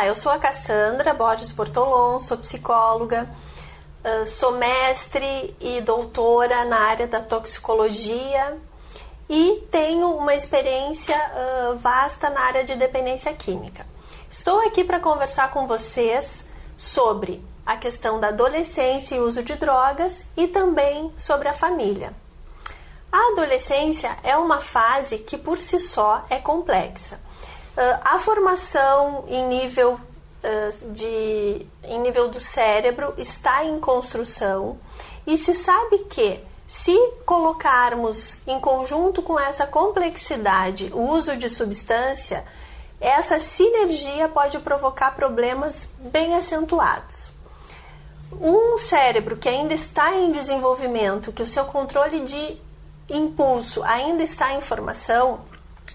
Olá, eu sou a Cassandra Borges Bortolom, sou psicóloga, sou mestre e doutora na área da toxicologia e tenho uma experiência vasta na área de dependência química. Estou aqui para conversar com vocês sobre a questão da adolescência e uso de drogas e também sobre a família. A adolescência é uma fase que por si só é complexa. A formação em nível do cérebro está em construção e se sabe que se colocarmos em conjunto com essa complexidade o uso de substância, essa sinergia pode provocar problemas bem acentuados. Um cérebro que ainda está em desenvolvimento, que o seu controle de impulso ainda está em formação,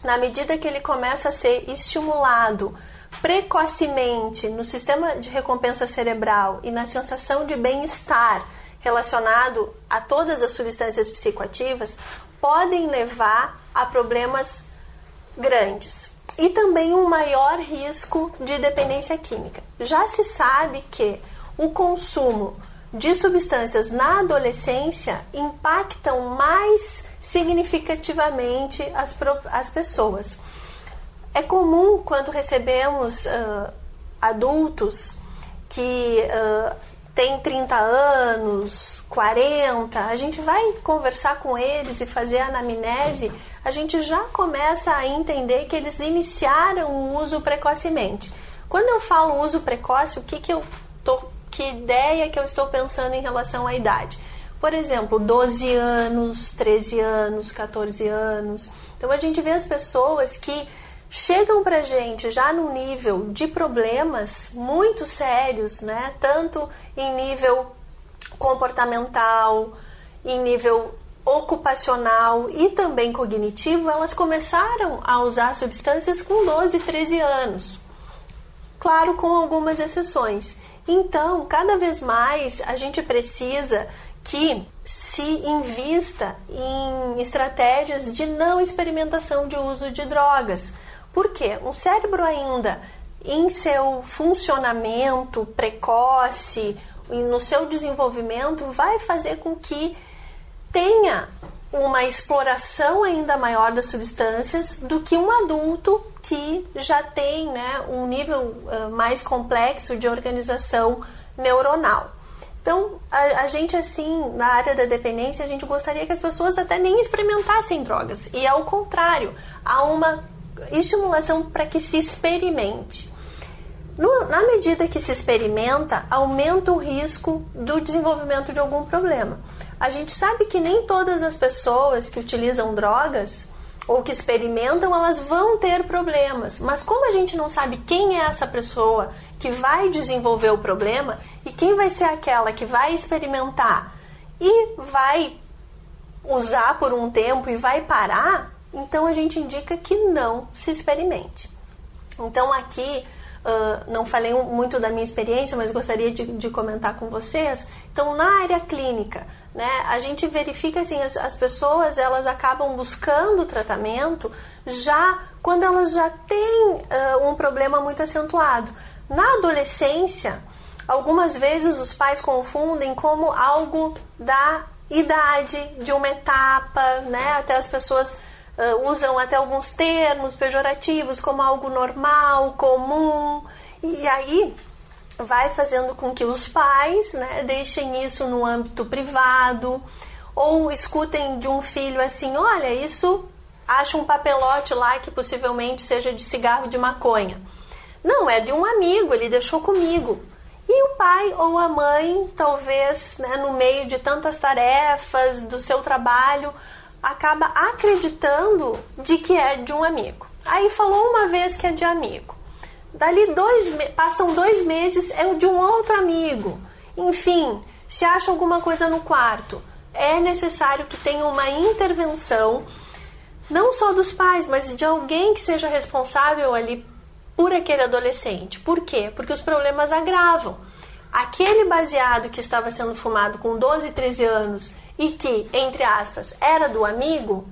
na medida que ele começa a ser estimulado precocemente no sistema de recompensa cerebral e na sensação de bem-estar relacionado a todas as substâncias psicoativas, podem levar a problemas grandes e também um maior risco de dependência química. Já se sabe que o consumo de substâncias na adolescência impactam mais significativamente as pessoas. É comum quando recebemos adultos que têm 30 anos, 40, a gente vai conversar com eles e fazer a anamnese, a gente já começa a entender que eles iniciaram o uso precocemente. Quando eu falo uso precoce, que ideia que eu estou pensando em relação à idade? Por exemplo, 12 anos, 13 anos, 14 anos. Então a gente vê as pessoas que chegam pra gente já no nível de problemas muito sérios, né? Tanto em nível comportamental, em nível ocupacional e também cognitivo, elas começaram a usar substâncias com 12, 13 anos. Claro, com algumas exceções. Então, cada vez mais a gente precisa que se invista em estratégias de não experimentação de uso de drogas. Por quê? Um cérebro ainda em seu funcionamento precoce e no seu desenvolvimento vai fazer com que tenha uma exploração ainda maior das substâncias do que um adulto que já tem, né, um nível mais complexo de organização neuronal. Então, a gente, assim, na área da dependência, a gente gostaria que as pessoas até nem experimentassem drogas. E, ao contrário, há uma estimulação para que se experimente. Na medida que se experimenta, aumenta o risco do desenvolvimento de algum problema. A gente sabe que nem todas as pessoas que utilizam drogas ou que experimentam, elas vão ter problemas. Mas como a gente não sabe quem é essa pessoa que vai desenvolver o problema e quem vai ser aquela que vai experimentar e vai usar por um tempo e vai parar, então a gente indica que não se experimente. Então aqui, não falei muito da minha experiência, mas gostaria de comentar com vocês. Então, na área clínica, né, a gente verifica assim, as pessoas elas acabam buscando tratamento já quando elas já têm um problema muito acentuado. Na adolescência, algumas vezes os pais confundem como algo da idade, de uma etapa, né? Até as pessoas usam até alguns termos pejorativos como algo normal, comum, e aí vai fazendo com que os pais, né, deixem isso no âmbito privado ou escutem de um filho assim, olha, isso acha um papelote lá que possivelmente seja de cigarro de maconha. Não, é de um amigo, ele deixou comigo. E o pai ou a mãe, talvez, né, no meio de tantas tarefas do seu trabalho, acaba acreditando de que é de um amigo. Aí falou uma vez que é de amigo. Dali passam 2 meses, é de um outro amigo. Enfim, se acha alguma coisa no quarto, é necessário que tenha uma intervenção, não só dos pais, mas de alguém que seja responsável ali por aquele adolescente. Por quê? Porque os problemas agravam. Aquele baseado que estava sendo fumado com 12, 13 anos e que, entre aspas, era do amigo,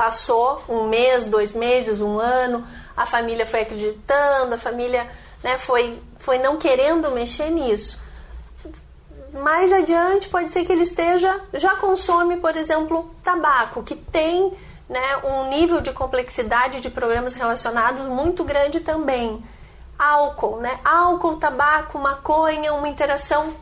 passou 1 mês, 2 meses, 1 ano, a família foi acreditando, a família né, foi não querendo mexer nisso. Mais adiante pode ser que ele já consome, por exemplo, tabaco, que tem, né, um nível de complexidade de problemas relacionados muito grande também. Álcool, né? Álcool, tabaco, maconha, uma interação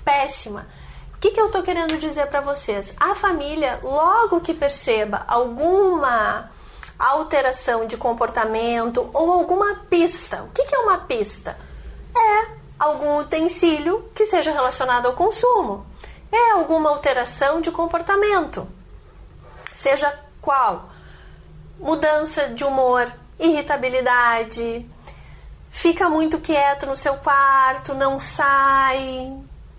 péssima. O que eu estou querendo dizer para vocês? A família, logo que perceba alguma alteração de comportamento ou alguma pista. O que é uma pista? É algum utensílio que seja relacionado ao consumo. É alguma alteração de comportamento. Seja qual? Mudança de humor, irritabilidade, fica muito quieto no seu quarto, não sai,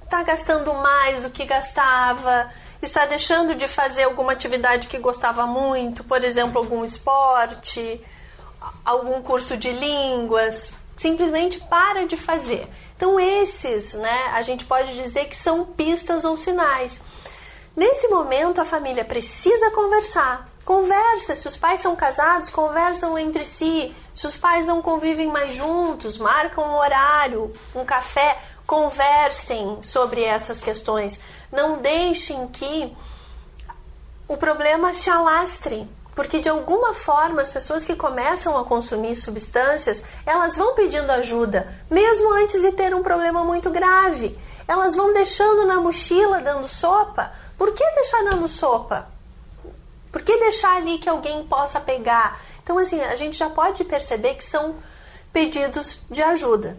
está gastando mais do que gastava, está deixando de fazer alguma atividade que gostava muito, por exemplo, algum esporte, algum curso de línguas, simplesmente para de fazer. Então esses, né, a gente pode dizer que são pistas ou sinais. Nesse momento a família precisa conversar. Conversa, se os pais são casados, conversam entre si. Se os pais não convivem mais juntos, marcam um horário, um café, conversem sobre essas questões. Não deixem que o problema se alastre, porque de alguma forma as pessoas que começam a consumir substâncias, elas vão pedindo ajuda, mesmo antes de ter um problema muito grave. Elas vão deixando na mochila, dando sopa. Por que deixar dando sopa? Por que deixar ali que alguém possa pegar? Então, assim, a gente já pode perceber que são pedidos de ajuda.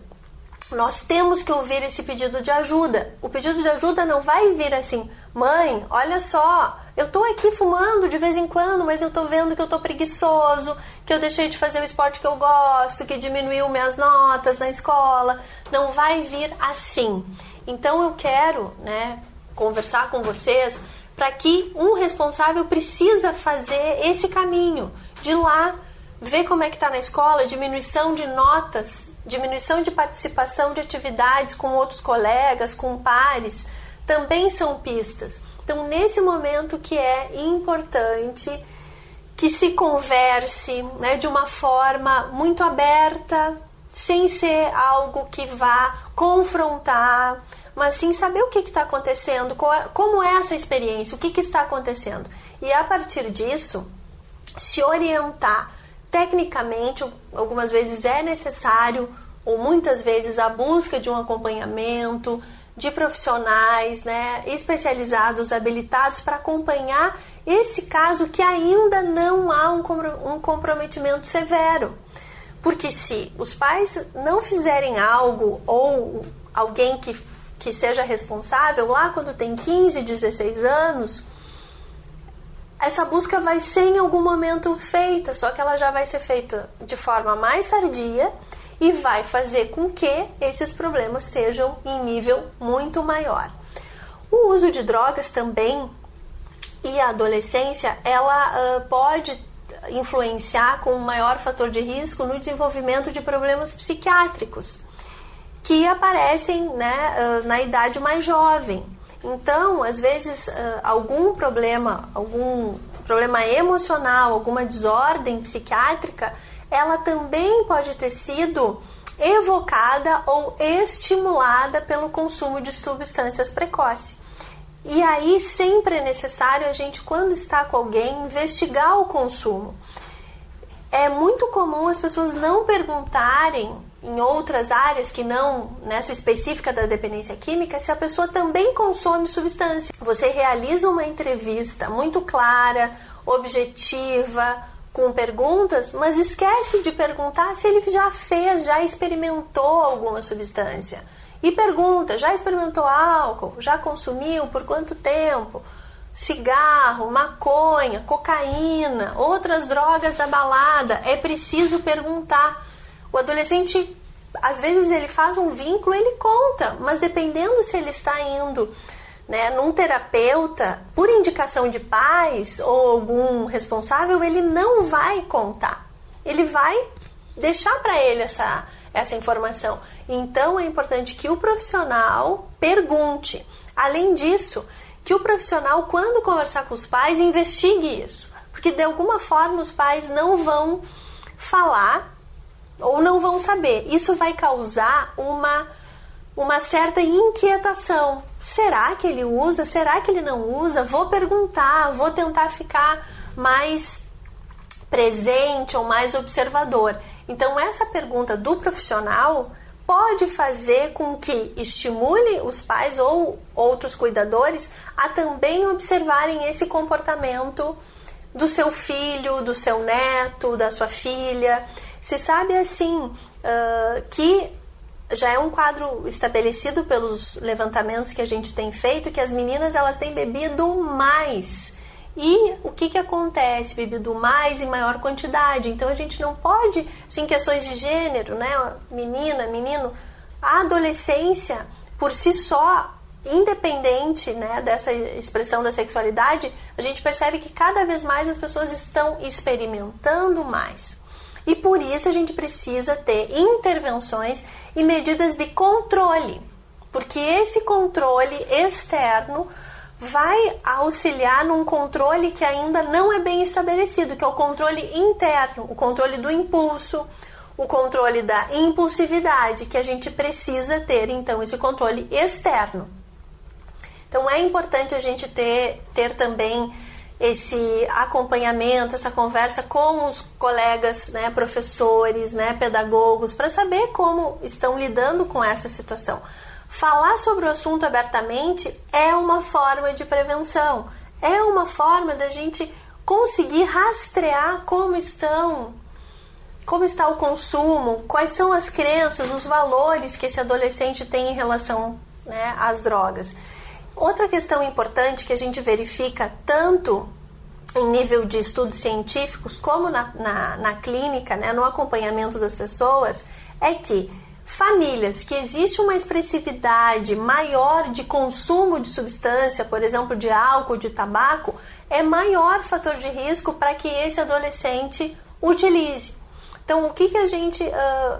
Nós temos que ouvir esse pedido de ajuda. O pedido de ajuda não vai vir assim: mãe, olha só, eu tô aqui fumando de vez em quando, mas eu tô vendo que eu tô preguiçoso, que eu deixei de fazer o esporte que eu gosto, que diminuiu minhas notas na escola. Não vai vir assim. Então, eu quero, né, conversar com vocês para que um responsável precisa fazer esse caminho de ir lá, ver como é que está na escola, diminuição de notas, diminuição de participação de atividades com outros colegas, com pares, também são pistas. Então, nesse momento que é importante que se converse, né, de uma forma muito aberta, sem ser algo que vá confrontar, mas sim saber o que está acontecendo, como é essa experiência, o que está acontecendo. E a partir disso, se orientar tecnicamente. Algumas vezes é necessário, ou muitas vezes, a busca de um acompanhamento de profissionais, né, especializados, habilitados para acompanhar esse caso que ainda não há um comprometimento severo. Porque se os pais não fizerem algo, ou alguém que seja responsável lá quando tem 15, 16 anos, essa busca vai ser em algum momento feita, só que ela já vai ser feita de forma mais tardia e vai fazer com que esses problemas sejam em nível muito maior. O uso de drogas também e a adolescência, ela pode influenciar com um maior fator de risco no desenvolvimento de problemas psiquiátricos que aparecem, né, na idade mais jovem. Então, às vezes, algum problema emocional, alguma desordem psiquiátrica, ela também pode ter sido evocada ou estimulada pelo consumo de substâncias precoce. E aí sempre é necessário a gente, quando está com alguém, investigar o consumo. É muito comum as pessoas não perguntarem em outras áreas que não nessa específica da dependência química, se a pessoa também consome substância. Você realiza uma entrevista muito clara, objetiva, com perguntas, mas esquece de perguntar se ele já experimentou alguma substância. E pergunta: já experimentou álcool? Já consumiu? Por quanto tempo? Cigarro, maconha, cocaína, outras drogas da balada. É preciso perguntar. O adolescente, às vezes, ele faz um vínculo, ele conta, mas dependendo se ele está indo, né, num terapeuta por indicação de pais ou algum responsável, ele não vai contar. Ele vai deixar para ele essa informação. Então, é importante que o profissional pergunte. Além disso, que o profissional, quando conversar com os pais, investigue isso. Porque, de alguma forma, os pais não vão falar, ou não vão saber. Isso vai causar uma certa inquietação. Será que ele usa? Será que ele não usa? Vou perguntar, vou tentar ficar mais presente ou mais observador. Então, essa pergunta do profissional pode fazer com que estimule os pais ou outros cuidadores a também observarem esse comportamento do seu filho, do seu neto, da sua filha. Se sabe assim que já é um quadro estabelecido pelos levantamentos que a gente tem feito, que as meninas elas têm bebido mais. E o que acontece? Bebido mais em maior quantidade. Então a gente não pode, assim, questões de gênero, né? Menina, menino, a adolescência por si só, independente, né, dessa expressão da sexualidade, a gente percebe que cada vez mais as pessoas estão experimentando mais. E por isso a gente precisa ter intervenções e medidas de controle, porque esse controle externo vai auxiliar num controle que ainda não é bem estabelecido, que é o controle interno, o controle do impulso, o controle da impulsividade, que a gente precisa ter, então, esse controle externo. Então é importante a gente ter também esse acompanhamento, essa conversa com os colegas, né, professores, né, pedagogos, para saber como estão lidando com essa situação. Falar sobre o assunto abertamente é uma forma de prevenção, é uma forma da gente conseguir rastrear como está o consumo, quais são as crenças, os valores que esse adolescente tem em relação, né, às drogas. Outra questão importante que a gente verifica tanto em nível de estudos científicos como na clínica, né, no acompanhamento das pessoas, é que famílias que existe uma expressividade maior de consumo de substância, por exemplo, de álcool, de tabaco, é maior fator de risco para que esse adolescente utilize. Então, o que a gente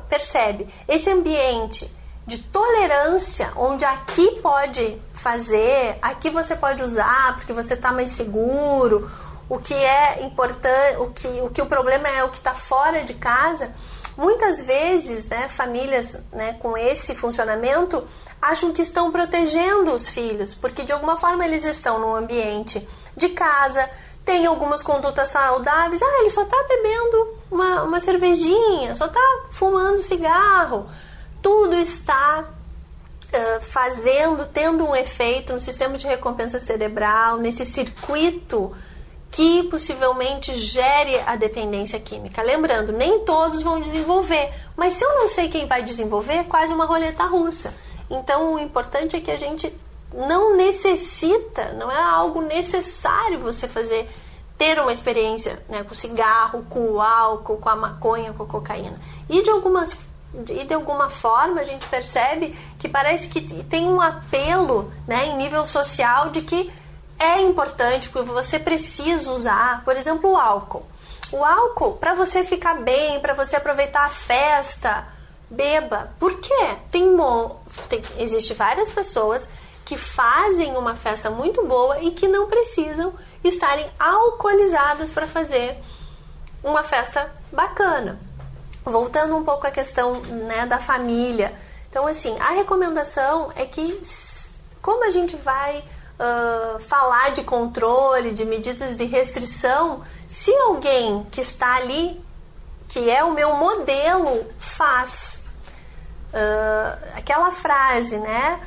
percebe? Esse ambiente de tolerância, onde aqui pode fazer, aqui você pode usar porque você está mais seguro, o que é importante, o problema é o que está fora de casa. Muitas vezes, né, famílias, né, com esse funcionamento acham que estão protegendo os filhos, porque de alguma forma eles estão num ambiente de casa, tem algumas condutas saudáveis, ele só está bebendo uma cervejinha, só está fumando cigarro, tudo está tendo um efeito no sistema de recompensa cerebral, nesse circuito que possivelmente gere a dependência química. Lembrando, nem todos vão desenvolver, mas se eu não sei quem vai desenvolver, é quase uma roleta russa. Então, o importante é que a gente não necessita, não é algo necessário você ter uma experiência, né, com o cigarro, com o álcool, com a maconha, com a cocaína. E de alguma forma a gente percebe que parece que tem um apelo, né, em nível social de que é importante, porque você precisa usar, por exemplo, o álcool. O álcool, para você ficar bem, para você aproveitar a festa, beba. Por quê? Existem várias pessoas que fazem uma festa muito boa e que não precisam estarem alcoolizadas para fazer uma festa bacana. Voltando um pouco à questão, né, da família. Então, assim, a recomendação é que, como a gente vai falar de controle, de medidas de restrição, se alguém que está ali, que é o meu modelo, faz aquela frase, né?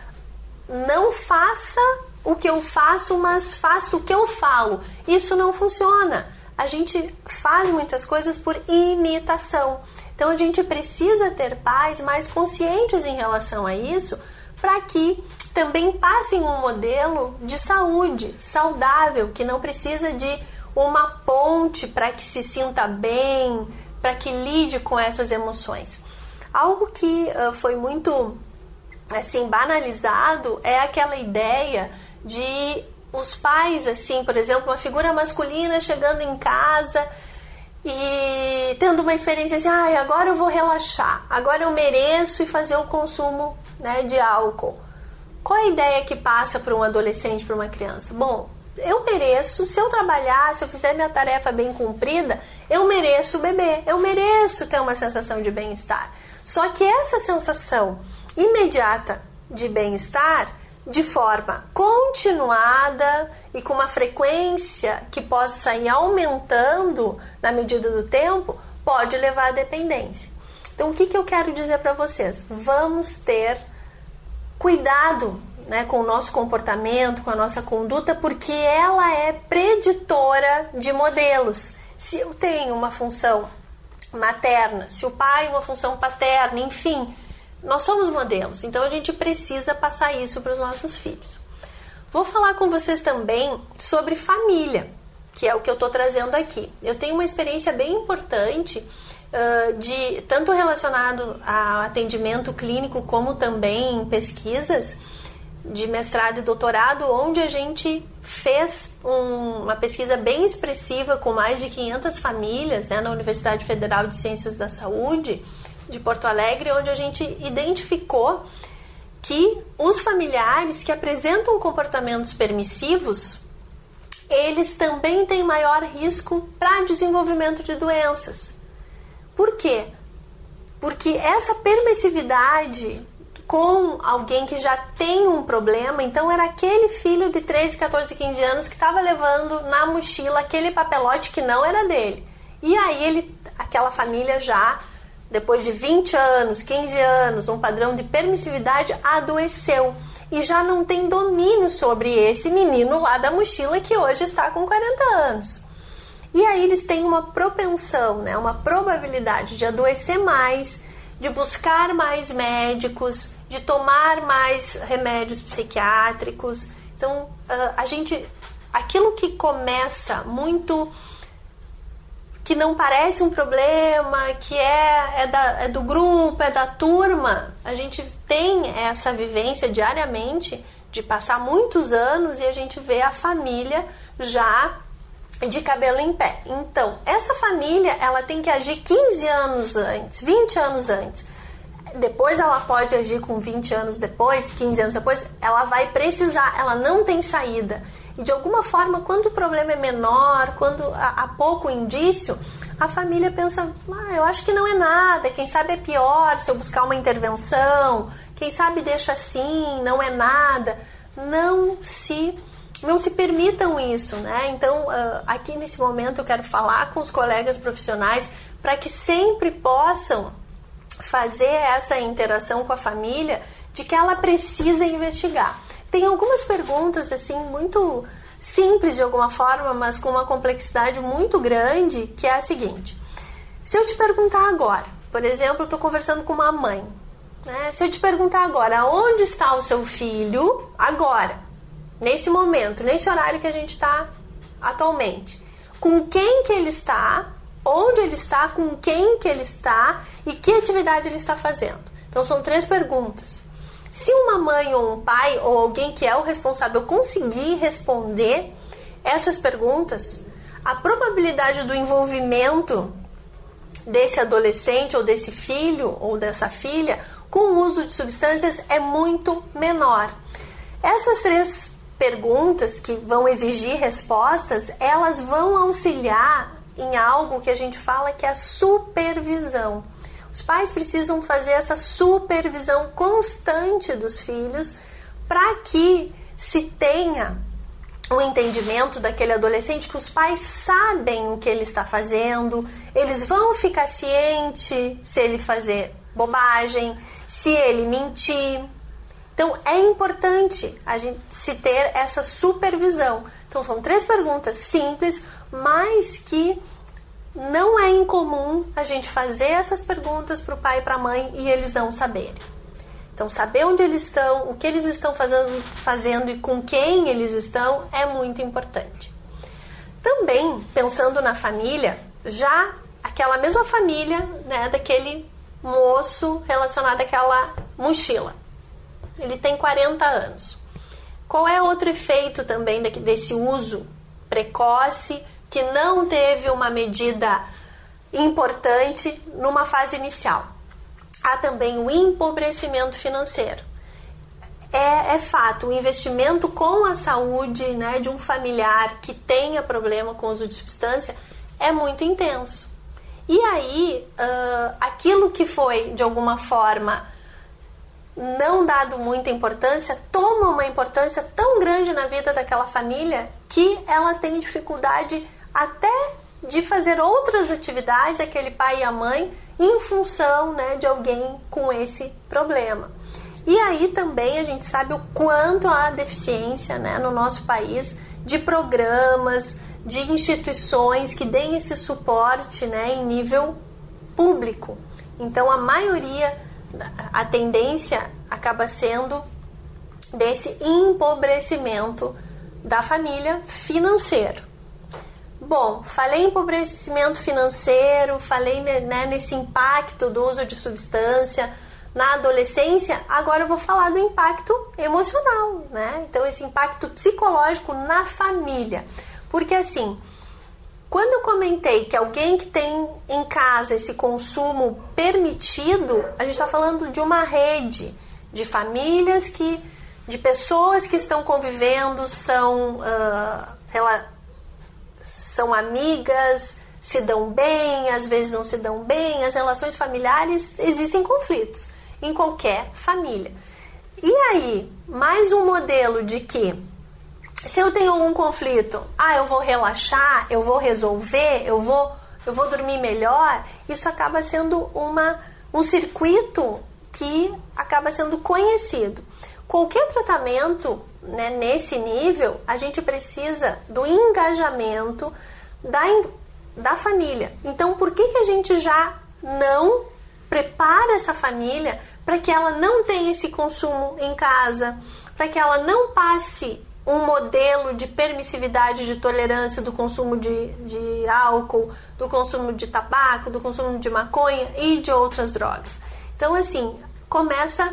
Não faça o que eu faço, mas faça o que eu falo. Isso não funciona. A gente faz muitas coisas por imitação. Então a gente precisa ter pais mais conscientes em relação a isso, para que também passem um modelo de saúde saudável, que não precisa de uma ponte para que se sinta bem, para que lide com essas emoções. Algo que foi muito assim banalizado é aquela ideia de os pais, assim, por exemplo, uma figura masculina chegando em casa e tendo uma experiência assim, agora eu vou relaxar, agora eu mereço e fazer o consumo, né, de álcool. Qual é a ideia que passa para um adolescente, para uma criança? Bom, eu mereço, se eu trabalhar, se eu fizer minha tarefa bem cumprida, eu mereço beber, eu mereço ter uma sensação de bem-estar. Só que essa sensação imediata de bem-estar, de forma continuada e com uma frequência que possa ir aumentando na medida do tempo, pode levar à dependência. Então, o que eu quero dizer para vocês? Vamos ter cuidado, né, com o nosso comportamento, com a nossa conduta, porque ela é preditora de modelos. Se eu tenho uma função materna, se o pai uma função paterna, enfim, nós somos modelos, então a gente precisa passar isso para os nossos filhos. Vou falar com vocês também sobre família, que é o que eu estou trazendo aqui. Eu tenho uma experiência bem importante, tanto relacionado a atendimento clínico como também em pesquisas de mestrado e doutorado, onde a gente fez uma pesquisa bem expressiva com mais de 500 famílias, né, na Universidade Federal de Ciências da Saúde de Porto Alegre, onde a gente identificou que os familiares que apresentam comportamentos permissivos, eles também têm maior risco para desenvolvimento de doenças. Por quê? Porque essa permissividade com alguém que já tem um problema, então era aquele filho de 13, 14, 15 anos que estava levando na mochila aquele papelote que não era dele. E aí aquela família já, depois de 20 anos, 15 anos, um padrão de permissividade, adoeceu. E já não tem domínio sobre esse menino lá da mochila que hoje está com 40 anos. E aí eles têm uma propensão, né, uma probabilidade de adoecer mais, de buscar mais médicos, de tomar mais remédios psiquiátricos. Então, aquilo que começa muito, que não parece um problema, que é do grupo, é da turma, a gente tem essa vivência diariamente de passar muitos anos e a gente vê a família já de cabelo em pé. Então, essa família, ela tem que agir 15 anos antes, 20 anos antes. Depois ela pode agir com 20 anos depois, 15 anos depois, ela vai precisar, ela não tem saída. E de alguma forma, quando o problema é menor, quando há pouco indício, a família pensa, eu acho que não é nada, quem sabe é pior se eu buscar uma intervenção, quem sabe deixa assim, não é nada. Não se permitam isso, né? Então, aqui nesse momento eu quero falar com os colegas profissionais para que sempre possam fazer essa interação com a família de que ela precisa investigar. Tem algumas perguntas assim muito simples de alguma forma, mas com uma complexidade muito grande, que é a seguinte: se eu te perguntar agora, por exemplo, eu estou conversando com uma mãe, né? Se eu te perguntar agora, onde está o seu filho agora, nesse momento, nesse horário que a gente está atualmente, com quem que ele está, onde ele está, com quem que ele está e que atividade ele está fazendo. Então são 3 perguntas. Se uma mãe ou um pai ou alguém que é o responsável conseguir responder essas perguntas, a probabilidade do envolvimento desse adolescente ou desse filho ou dessa filha com o uso de substâncias é muito menor. Essas 3 perguntas que vão exigir respostas, elas vão auxiliar em algo que a gente fala que é a supervisão. Os pais precisam fazer essa supervisão constante dos filhos para que se tenha o entendimento daquele adolescente que os pais sabem o que ele está fazendo, eles vão ficar cientes se ele fazer bobagem, se ele mentir. Então é importante a gente se ter essa supervisão. Então são 3 perguntas simples, mas que não é incomum a gente fazer essas perguntas para o pai e para a mãe e eles não saberem. Então, saber onde eles estão, o que eles estão fazendo e com quem eles estão é muito importante. Também, pensando na família, já aquela mesma família, né, daquele moço relacionado àquela mochila. Ele tem 40 anos. Qual é outro efeito também desse uso precoce que não teve uma medida importante numa fase inicial? Há também o empobrecimento financeiro. é fato, o investimento com a saúde, né, de um familiar que tenha problema com o uso de substância é muito intenso. E aí, aquilo que foi, de alguma forma, não dado muita importância, toma uma importância tão grande na vida daquela família que ela tem dificuldade até de fazer outras atividades, aquele pai e a mãe, em função, né, de alguém com esse problema. E aí também a gente sabe o quanto há deficiência, né, no nosso país de programas, de instituições que deem esse suporte, né, em nível público. Então a maioria, a tendência acaba sendo desse empobrecimento da família financeiro. Bom, falei em empobrecimento financeiro, falei, né, nesse impacto do uso de substância na adolescência, agora eu vou falar do impacto emocional, né? Então esse impacto psicológico na família. Porque assim, quando eu comentei que alguém que tem em casa esse consumo permitido, a gente está falando de uma rede de famílias de pessoas que estão convivendo, são amigas, se dão bem, às vezes não se dão bem, as relações familiares, existem conflitos em qualquer família. E aí, mais um modelo de que se eu tenho algum conflito, eu vou relaxar, eu vou resolver, eu vou dormir melhor, isso acaba sendo um circuito que acaba sendo conhecido. Qualquer tratamento, né, nesse nível, a gente precisa do engajamento da família. Então, por que a gente já não prepara essa família para que ela não tenha esse consumo em casa, para que ela não passe um modelo de permissividade, de tolerância do consumo de álcool, do consumo de tabaco, do consumo de maconha e de outras drogas. Então, assim, começa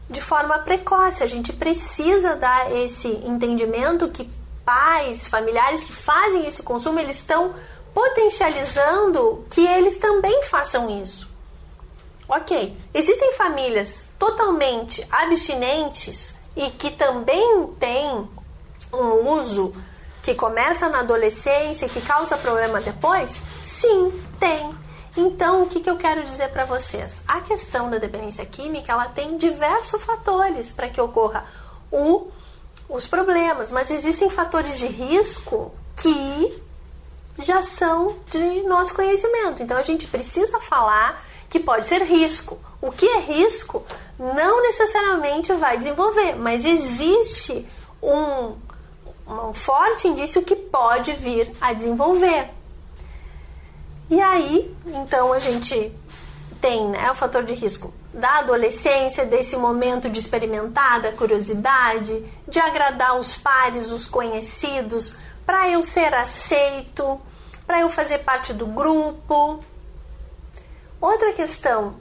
de forma precoce. A gente precisa dar esse entendimento que pais, familiares que fazem esse consumo, eles estão potencializando que eles também façam isso. Ok, existem famílias totalmente abstinentes e que também têm um uso que começa na adolescência e que causa problema depois? Sim, tem. Então, o que eu quero dizer para vocês? A questão da dependência química, ela tem diversos fatores para que ocorra os problemas, mas existem fatores de risco que já são de nosso conhecimento. Então, a gente precisa falar que pode ser risco. O que é risco não necessariamente vai desenvolver, mas existe um forte indício que pode vir a desenvolver. E aí, então, a gente tem, né, o fator de risco da adolescência, desse momento de experimentar, da curiosidade, de agradar os pares, os conhecidos, para eu ser aceito, para eu fazer parte do grupo. Outra questão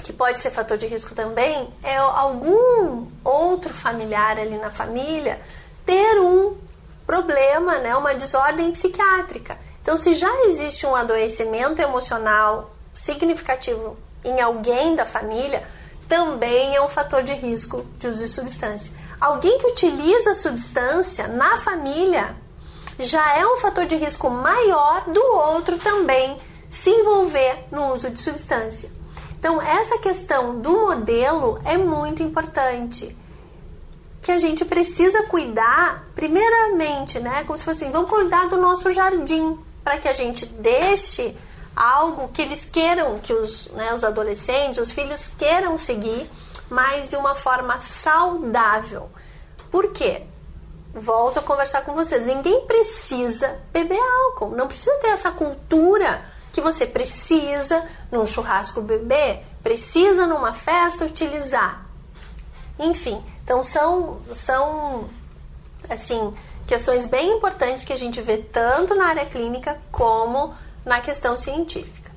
que pode ser fator de risco também é algum outro familiar ali na família ter um problema, né, uma desordem psiquiátrica. Então, se já existe um adoecimento emocional significativo em alguém da família, também é um fator de risco de uso de substância. Alguém que utiliza substância na família já é um fator de risco maior do outro também se envolver no uso de substância. Então, essa questão do modelo é muito importante, que a gente precisa cuidar, primeiramente, né, como se fosse assim, vamos cuidar do nosso jardim, para que a gente deixe algo que eles queiram, que os adolescentes, os filhos queiram seguir, mas de uma forma saudável. Por quê? Volto a conversar com vocês. Ninguém precisa beber álcool, não precisa ter essa cultura que você precisa num churrasco beber, precisa numa festa utilizar. Enfim, então são assim, questões bem importantes que a gente vê tanto na área clínica como na questão científica.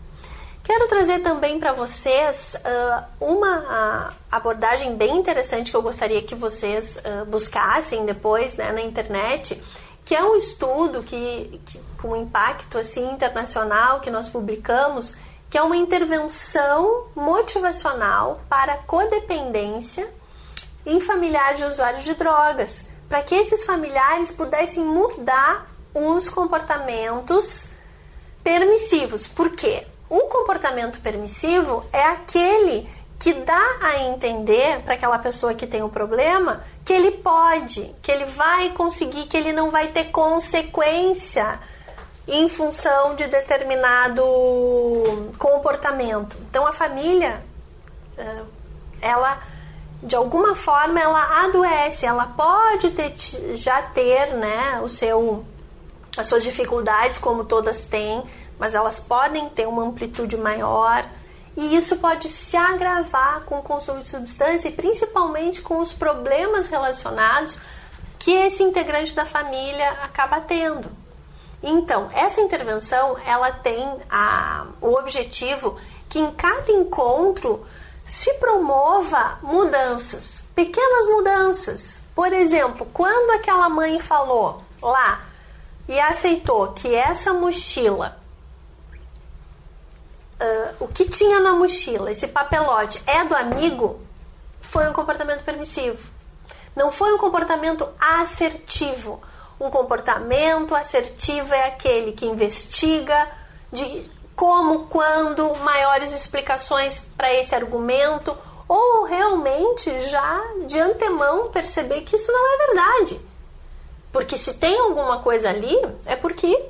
Quero trazer também para vocês uma abordagem bem interessante que eu gostaria que vocês buscassem depois, né, na internet, que é um estudo com impacto assim, internacional que nós publicamos, que é uma intervenção motivacional para codependência em familiares de usuários de drogas, para que esses familiares pudessem mudar os comportamentos permissivos. Por quê? O comportamento permissivo é aquele que dá a entender para aquela pessoa que tem o problema que ele pode, que ele vai conseguir, que ele não vai ter consequência em função de determinado comportamento. Então a família, ela de alguma forma ela adoece, ela pode já ter, né, as suas dificuldades, como todas têm, mas elas podem ter uma amplitude maior, e isso pode se agravar com o consumo de substância e principalmente com os problemas relacionados que esse integrante da família acaba tendo. Então, essa intervenção, ela tem o objetivo que em cada encontro se promova mudanças, pequenas mudanças. Por exemplo, quando aquela mãe falou lá e aceitou que essa mochila, o que tinha na mochila, esse papelote, é do amigo, foi um comportamento permissivo. Não foi um comportamento assertivo. Um comportamento assertivo é aquele que investiga de como, quando, maiores explicações para esse argumento, ou realmente já de antemão perceber que isso não é verdade. Porque se tem alguma coisa ali, é porque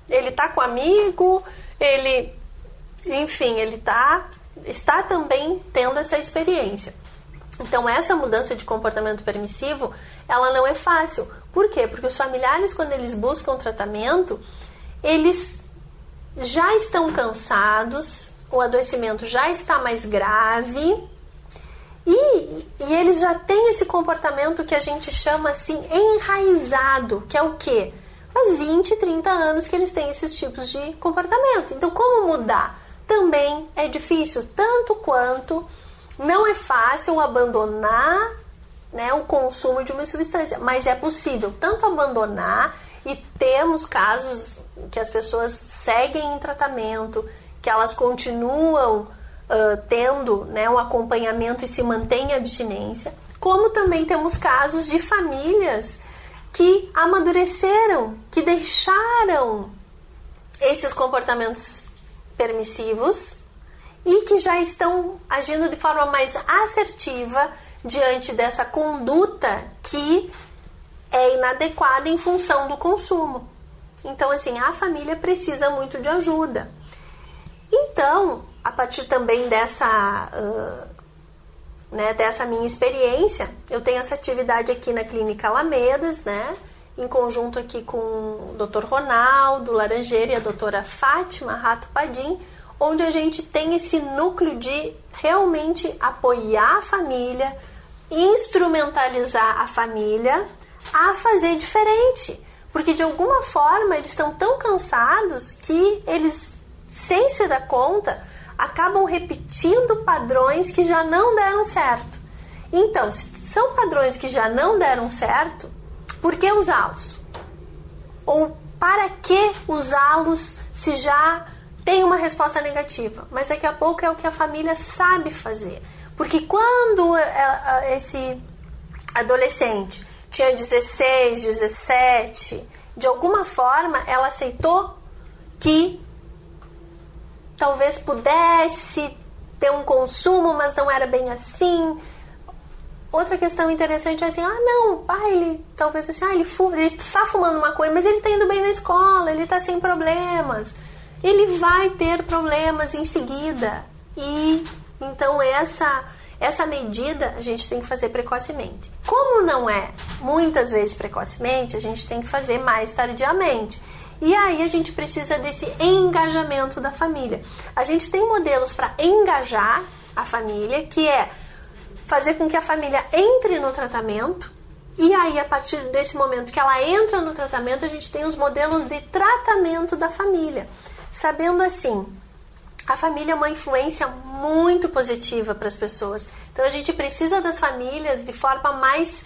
ele está com o amigo, ele está também tendo essa experiência. Então essa mudança de comportamento permissivo, ela não é fácil. Por quê? Porque os familiares, quando eles buscam tratamento, eles já estão cansados, o adoecimento já está mais grave e eles já têm esse comportamento que a gente chama assim enraizado, que é o quê? Faz 20, 30 anos que eles têm esses tipos de comportamento. Então como mudar? Também é difícil, tanto quanto não é fácil abandonar, né, o consumo de uma substância, mas é possível tanto abandonar, e temos casos que as pessoas seguem em tratamento, que elas continuam tendo, né, um acompanhamento e se mantêm em abstinência, como também temos casos de famílias que amadureceram, que deixaram esses comportamentos permissivos e que já estão agindo de forma mais assertiva diante dessa conduta que é inadequada em função do consumo. Então, assim, a família precisa muito de ajuda. Então, a partir também dessa minha experiência, eu tenho essa atividade aqui na Clínica Alamedas, né, em conjunto aqui com o Dr. Ronaldo Laranjeira e a doutora Fátima Rato Padim, onde a gente tem esse núcleo de realmente apoiar a família, instrumentalizar a família a fazer diferente. Porque de alguma forma eles estão tão cansados que eles, sem se dar conta, acabam repetindo padrões que já não deram certo. Então, se são padrões que já não deram certo, por que usá-los? Ou para que usá-los se já tem uma resposta negativa? Mas daqui a pouco é o que a família sabe fazer. Porque quando esse adolescente tinha 16, 17, de alguma forma ela aceitou que talvez pudesse ter um consumo, mas não era bem assim. Outra questão interessante é assim, não, o pai, ele talvez assim, ele está fumando maconha, mas ele está indo bem na escola, ele está sem problemas. Ele vai ter problemas em seguida. E então essa medida a gente tem que fazer precocemente. Como não é muitas vezes precocemente, a gente tem que fazer mais tardiamente. E aí a gente precisa desse engajamento da família. A gente tem modelos para engajar a família, que é fazer com que a família entre no tratamento. E aí, a partir desse momento que ela entra no tratamento, a gente tem os modelos de tratamento da família. Sabendo assim, a família é uma influência muito positiva para as pessoas. Então a gente precisa das famílias de forma mais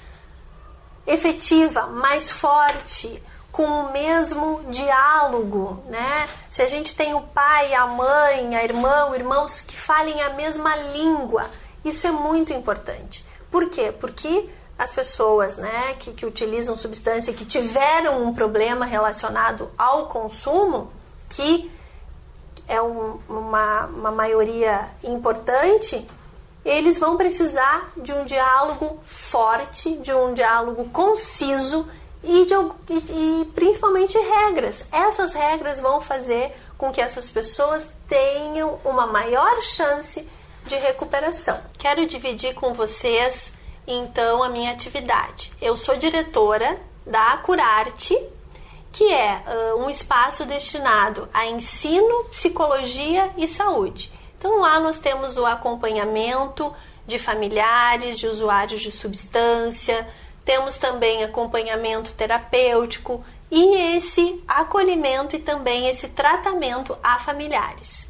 efetiva, mais forte, com o mesmo diálogo, né? Se a gente tem o pai, a mãe, a irmã, irmãos que falem a mesma língua, isso é muito importante. Por quê? Porque as pessoas, né, que utilizam substância, que tiveram um problema relacionado ao consumo, que é uma maioria importante, eles vão precisar de um diálogo forte, de um diálogo conciso e principalmente regras. Essas regras vão fazer com que essas pessoas tenham uma maior chance de recuperação. Quero dividir com vocês, então, a minha atividade. Eu sou diretora da Curarte, que é um espaço destinado a ensino, psicologia e saúde. Então, lá nós temos o acompanhamento de familiares, de usuários de substância, temos também acompanhamento terapêutico e esse acolhimento e também esse tratamento a familiares.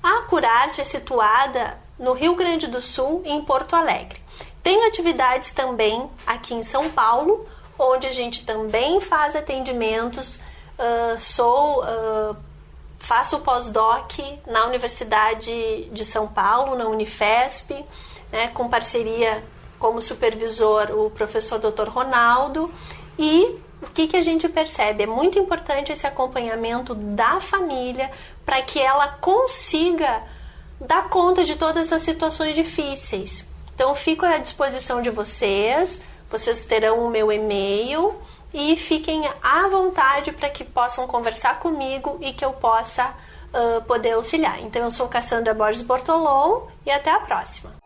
A Curarte é situada no Rio Grande do Sul, em Porto Alegre. Tem atividades também aqui em São Paulo, onde a gente também faz atendimentos. Faço pós-doc na Universidade de São Paulo, na Unifesp, né, com parceria como supervisor o professor Dr. Ronaldo. E o que a gente percebe? É muito importante esse acompanhamento da família para que ela consiga dar conta de todas as situações difíceis. Então, fico à disposição de vocês terão o meu e-mail e fiquem à vontade para que possam conversar comigo e que eu possa poder auxiliar. Então, eu sou Cassandra Borges Bortolom e até a próxima.